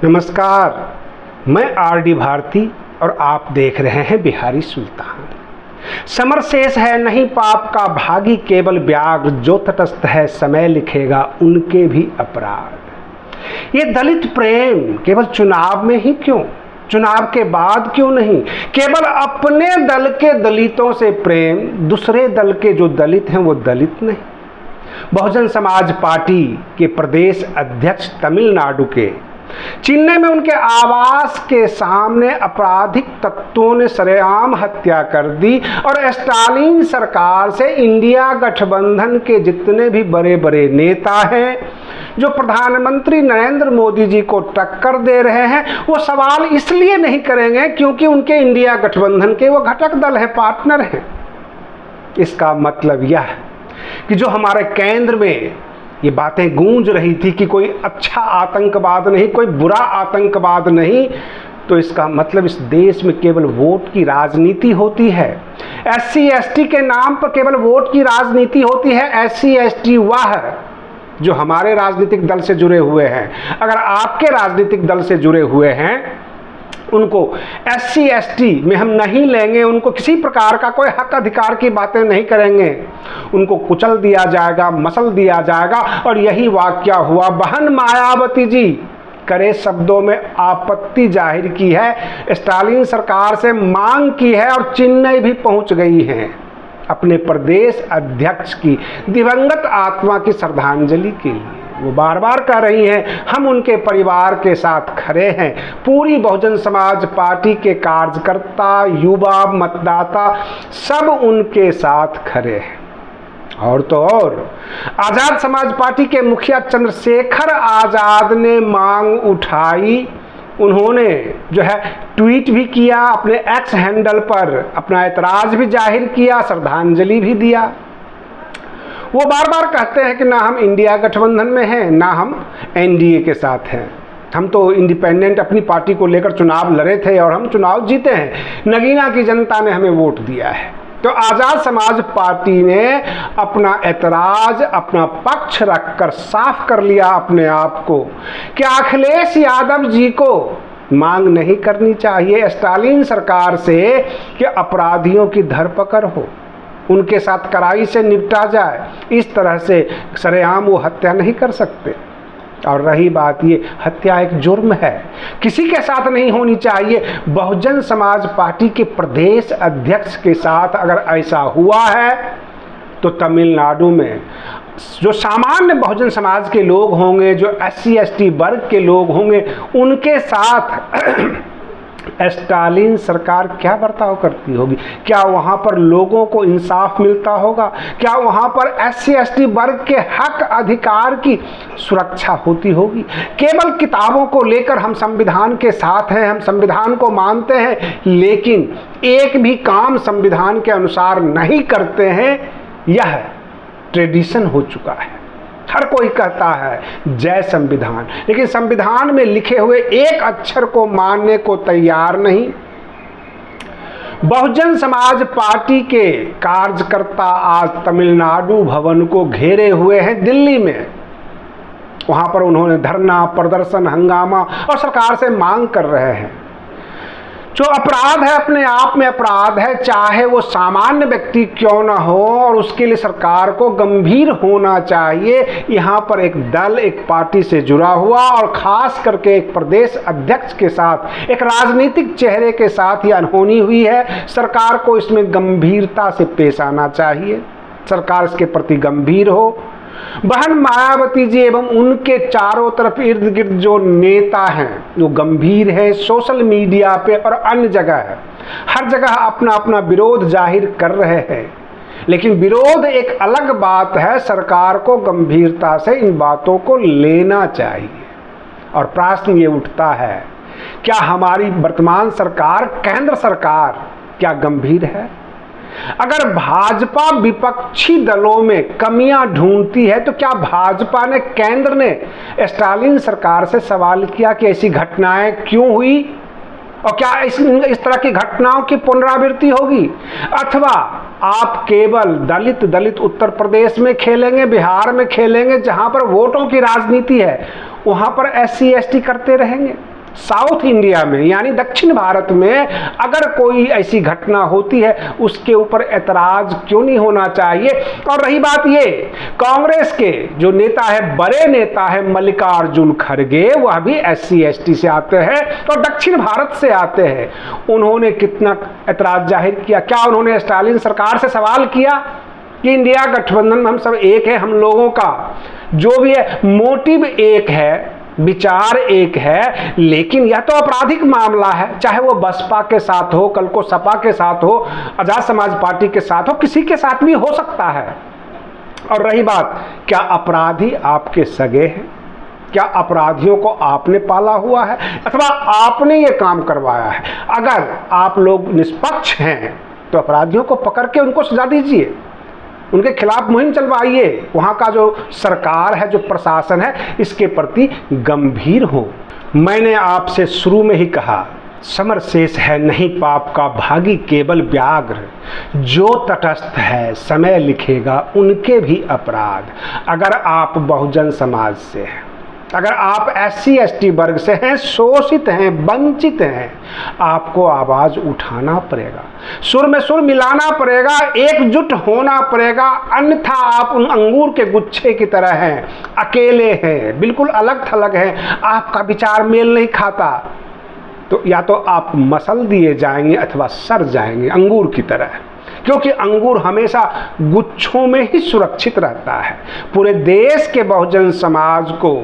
नमस्कार, मैं आर.डी. भारती और आप देख रहे हैं बिहारी सुल्तान। समर शेष है नहीं पाप का भागी, केवल व्याघ्र जो तटस्थ है समय लिखेगा उनके भी अपराध। ये दलित प्रेम केवल चुनाव में ही क्यों, चुनाव के बाद क्यों नहीं? केवल अपने दल के दलितों से प्रेम, दूसरे दल के जो दलित हैं वो दलित नहीं। बहुजन समाज पार्टी के प्रदेश अध्यक्ष तमिलनाडु के चेन्नई में उनके आवास के सामने आपराधिक तत्वों ने सरेआम हत्या कर दी और स्टालिन सरकार से इंडिया गठबंधन के जितने भी बड़े बड़े नेता हैं जो प्रधानमंत्री नरेंद्र मोदी जी को टक्कर दे रहे हैं, वो सवाल इसलिए नहीं करेंगे क्योंकि उनके इंडिया गठबंधन के वो घटक दल है, पार्टनर हैं। इसका मतलब यह है कि जो हमारे केंद्र में ये बातें गूंज रही थी कि कोई अच्छा आतंकवाद नहीं, कोई बुरा आतंकवाद नहीं, तो इसका मतलब इस देश में केवल वोट की राजनीति होती है। SC ST के नाम पर केवल वोट की राजनीति होती है। SC ST वह जो हमारे राजनीतिक दल से जुड़े हुए हैं, अगर आपके राजनीतिक दल से जुड़े हुए हैं उनको SC ST में हम नहीं लेंगे, उनको किसी प्रकार का कोई हक अधिकार की बातें नहीं करेंगे, उनको कुचल दिया जाएगा, मसल दिया जाएगा। और यही वाकया हुआ। बहन मायावती जी करे शब्दों में आपत्ति जाहिर की है, स्टालिन सरकार से मांग की है और चेन्नई भी पहुंच गई हैं अपने प्रदेश अध्यक्ष की दिवंगत आत्मा की श्रद्धांजलि के लिए। वो बार बार कह रही हैं हम उनके परिवार के साथ खड़े हैं। पूरी बहुजन समाज पार्टी के कार्यकर्ता, युवा, मतदाता सब उनके साथ खड़े हैं। और तो और आजाद समाज पार्टी के मुखिया चंद्रशेखर आजाद ने मांग उठाई। उन्होंने जो है ट्वीट भी किया, अपने एक्स हैंडल पर अपना एतराज भी जाहिर किया, श्रद्धांजलि भी दिया। वो बार बार कहते हैं कि ना हम इंडिया गठबंधन में हैं, ना हम NDA के साथ हैं, हम तो इंडिपेंडेंट अपनी पार्टी को लेकर चुनाव लड़े थे और हम चुनाव जीते हैं, नगीना की जनता ने हमें वोट दिया है। तो आज़ाद समाज पार्टी ने अपना एतराज, अपना पक्ष रखकर साफ कर लिया अपने आप को कि अखिलेश यादव जी को मांग नहीं करनी चाहिए स्टालिन सरकार से कि अपराधियों की धरपकड़ हो, उनके साथ कड़ाई से निपटा जाए। इस तरह से सरेआम वो हत्या नहीं कर सकते। और रही बात, ये हत्या एक जुर्म है, किसी के साथ नहीं होनी चाहिए। बहुजन समाज पार्टी के प्रदेश अध्यक्ष के साथ अगर ऐसा हुआ है तो तमिलनाडु में जो सामान्य बहुजन समाज के लोग होंगे, जो SC ST वर्ग के लोग होंगे, उनके साथ स्टालिन सरकार क्या बर्ताव करती होगी? क्या वहाँ पर लोगों को इंसाफ मिलता होगा? क्या वहाँ पर SC ST वर्ग के हक अधिकार की सुरक्षा होती होगी? केवल किताबों को लेकर हम संविधान के साथ हैं, हम संविधान को मानते हैं, लेकिन एक भी काम संविधान के अनुसार नहीं करते हैं। यह ट्रेडिशन हो चुका है। हर कोई कहता है जय संविधान, लेकिन संविधान में लिखे हुए एक अक्षर को मानने को तैयार नहीं। बहुजन समाज पार्टी के कार्यकर्ता आज तमिलनाडु भवन को घेरे हुए हैं दिल्ली में। वहां पर उन्होंने धरना, प्रदर्शन, हंगामा और सरकार से मांग कर रहे हैं। जो अपराध है अपने आप में अपराध है, चाहे वो सामान्य व्यक्ति क्यों ना हो, और उसके लिए सरकार को गंभीर होना चाहिए। यहाँ पर एक दल, एक पार्टी से जुड़ा हुआ और खास करके एक प्रदेश अध्यक्ष के साथ, एक राजनीतिक चेहरे के साथ ये अनहोनी हुई है। सरकार को इसमें गंभीरता से पेश आना चाहिए, सरकार इसके प्रति गंभीर हो। बहन मायावती जी एवं उनके चारों तरफ इर्द गिर्द जो नेता हैं वो गंभीर है। सोशल मीडिया पे और अन्य जगह है, हर जगह अपना अपना विरोध जाहिर कर रहे हैं, लेकिन विरोध एक अलग बात है। सरकार को गंभीरता से इन बातों को लेना चाहिए। और प्रश्न ये उठता है, क्या हमारी वर्तमान सरकार, केंद्र सरकार क्या गंभीर है? अगर भाजपा विपक्षी दलों में कमियां ढूंढती है तो क्या भाजपा ने, केंद्र ने स्टालिन सरकार से सवाल किया कि ऐसी घटनाएं क्यों हुई और क्या इस तरह की घटनाओं की पुनरावृत्ति होगी? अथवा आप केवल दलित उत्तर प्रदेश में खेलेंगे, बिहार में खेलेंगे, जहां पर वोटों की राजनीति है, वहां पर SC ST करते रहेंगे? साउथ इंडिया में यानी दक्षिण भारत में अगर कोई ऐसी घटना होती है उसके ऊपर ऐतराज क्यों नहीं होना चाहिए। और रही बात ये, कांग्रेस के जो नेता है, बड़े नेता है मल्लिकार्जुन खड़गे, वह भी SC ST से आते हैं और दक्षिण भारत से आते हैं। उन्होंने कितना ऐतराज जाहिर किया? क्या उन्होंने स्टालिन सरकार से सवाल किया कि इंडिया गठबंधन में हम सब एक है, हम लोगों का जो भी है मोटिव एक है, विचार एक है, लेकिन यह तो आपराधिक मामला है, चाहे वो बसपा के साथ हो, कल को सपा के साथ हो, आजाद समाज पार्टी के साथ हो, किसी के साथ भी हो सकता है। और रही बात, क्या अपराधी आपके सगे हैं? क्या अपराधियों को आपने पाला हुआ है अथवा आपने ये काम करवाया है? अगर आप लोग निष्पक्ष हैं तो अपराधियों को पकड़ के उनको सजा दीजिए, उनके खिलाफ मुहिम चलवाइए। वहाँ का जो सरकार है, जो प्रशासन है, इसके प्रति गंभीर हो। मैंने आपसे शुरू में ही कहा, समर शेष है नहीं पाप का भागी केवल व्याघ्र, जो तटस्थ है समय लिखेगा उनके भी अपराध। अगर आप बहुजन समाज से हैं, अगर आप SC ST वर्ग से हैं, शोषित हैं, वंचित हैं, आपको आवाज उठाना पड़ेगा, सुर में सुर मिलाना पड़ेगा, एकजुट होना पड़ेगा, अन्यथा आप उन अंगूर के गुच्छे की तरह हैं, अकेले हैं, बिल्कुल अलग थलग हैं, आपका विचार मेल नहीं खाता, तो या तो आप मसल दिए जाएंगे अथवा सड़ जाएंगे अंगूर की तरह। क्योंकि अंगूर हमेशा गुच्छों में ही सुरक्षित रहता है। पूरे देश के बहुजन समाज को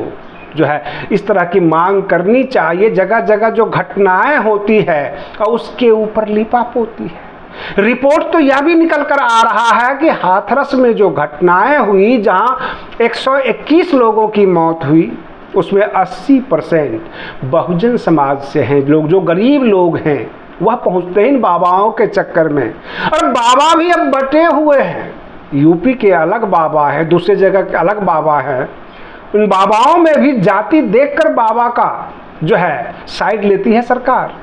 जो है इस तरह की मांग करनी चाहिए। जगह जगह जो घटनाएं होती है और उसके ऊपर लिपापोती है। रिपोर्ट तो यह भी निकल कर आ रहा है कि हाथरस में जो घटनाएं हुई, जहां 121 लोगों की मौत हुई, उसमें 80% बहुजन समाज से हैं लोग, जो गरीब लोग हैं, वह पहुंचते हैं इन बाबाओं के चक्कर में। और बाबा भी अब बटे हुए हैं, यूपी के अलग बाबा है, दूसरे जगह के अलग बाबा है। उन बाबाओं में भी जाति देखकर बाबा का जो है साइड लेती है सरकार।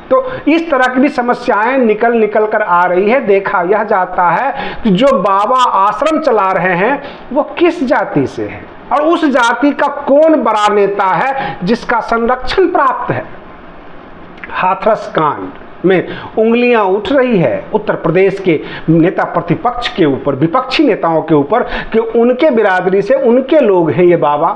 तो इस तरह की भी समस्याएं निकल कर आ रही है। देखा यह जाता है कि जो बाबा आश्रम चला रहे हैं वो किस जाति से है और उस जाति का कौन बड़ा नेता है जिसका संरक्षण प्राप्त है। हाथरस कांड में उंगलियां उठ रही है उत्तर प्रदेश के नेता प्रतिपक्ष के ऊपर, विपक्षी नेताओं के ऊपर, कि उनके बिरादरी से उनके लोग हैं ये बाबा।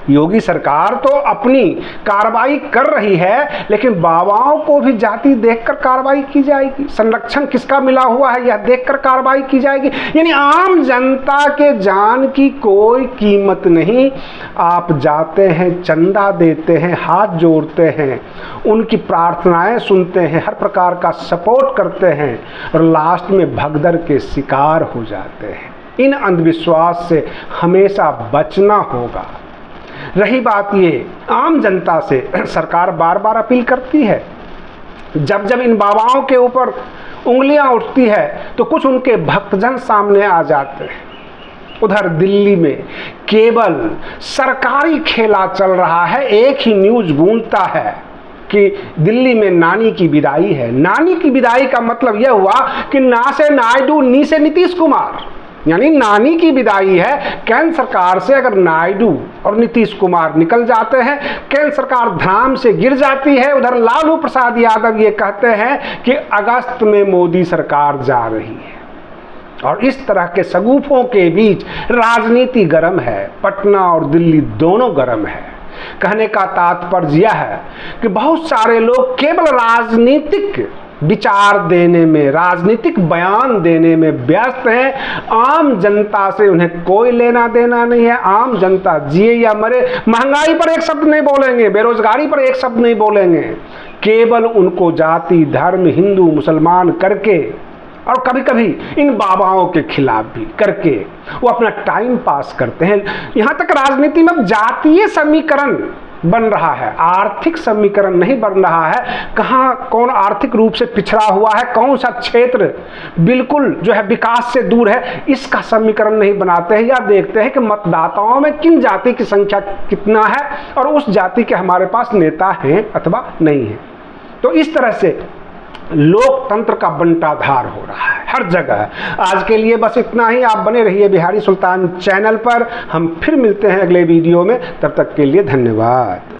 योगी सरकार तो अपनी कार्रवाई कर रही है, लेकिन बाबाओं को भी जाति देखकर कार्रवाई की जाएगी, संरक्षण किसका मिला हुआ है यह देखकर कार्रवाई की जाएगी। यानी आम जनता के जान की कोई कीमत नहीं। आप जाते हैं, चंदा देते हैं, हाथ जोड़ते हैं, उनकी प्रार्थनाएं सुनते हैं, हर प्रकार का सपोर्ट करते हैं और लास्ट में भगदड़ के शिकार हो जाते हैं। इन अंधविश्वास से हमेशा बचना होगा। रही बात ये आम जनता से, सरकार बार बार अपील करती है, जब जब इन बाबाओं के ऊपर उंगलियां उठती है तो कुछ उनके भक्तजन सामने आ जाते हैं। उधर दिल्ली में केवल सरकारी खेला चल रहा है। एक ही न्यूज गूंजता है कि दिल्ली में नानी की विदाई है। नानी की विदाई का मतलब यह हुआ कि ना से नायडू, नी से नीतीश कुमार, यानी नानी की विदाई है। केंद्र सरकार से अगर नायडू और नीतीश कुमार निकल जाते हैं, केंद्र सरकार धाम से गिर जाती है। उधर लालू प्रसाद यादव ये कहते हैं कि अगस्त में मोदी सरकार जा रही है। और इस तरह के सगुफों के बीच राजनीति गर्म है। पटना और दिल्ली दोनों गर्म है। कहने का तात्पर्य यह है कि बहुत सारे लोग केवल राजनीतिक विचार देने में, राजनीतिक बयान देने में व्यस्त हैं। आम जनता से उन्हें कोई लेना देना नहीं है। आम जनता जिए या मरे, महंगाई पर एक शब्द नहीं बोलेंगे, बेरोजगारी पर एक शब्द नहीं बोलेंगे। केवल उनको जाति, धर्म, हिंदू, मुसलमान करके और कभी कभी इन बाबाओं के खिलाफ भी करके वो अपना टाइम पास करते हैं। यहाँ तक राजनीति में जातीय समीकरण बन रहा है, आर्थिक समीकरण नहीं बन रहा है। कहाँ कौन आर्थिक रूप से पिछड़ा हुआ है, कौन सा क्षेत्र बिल्कुल जो है विकास से दूर है, इसका समीकरण नहीं बनाते हैं। या देखते हैं कि मतदाताओं में किन जाति की संख्या कितना है और उस जाति के हमारे पास नेता हैं अथवा नहीं है। तो इस तरह से लोकतंत्र का बंटाधार हो रहा है हर जगह। आज के लिए बस इतना ही। आप बने रहिए बिहारी सुल्तान चैनल पर। हम फिर मिलते हैं अगले वीडियो में। तब तक के लिए धन्यवाद।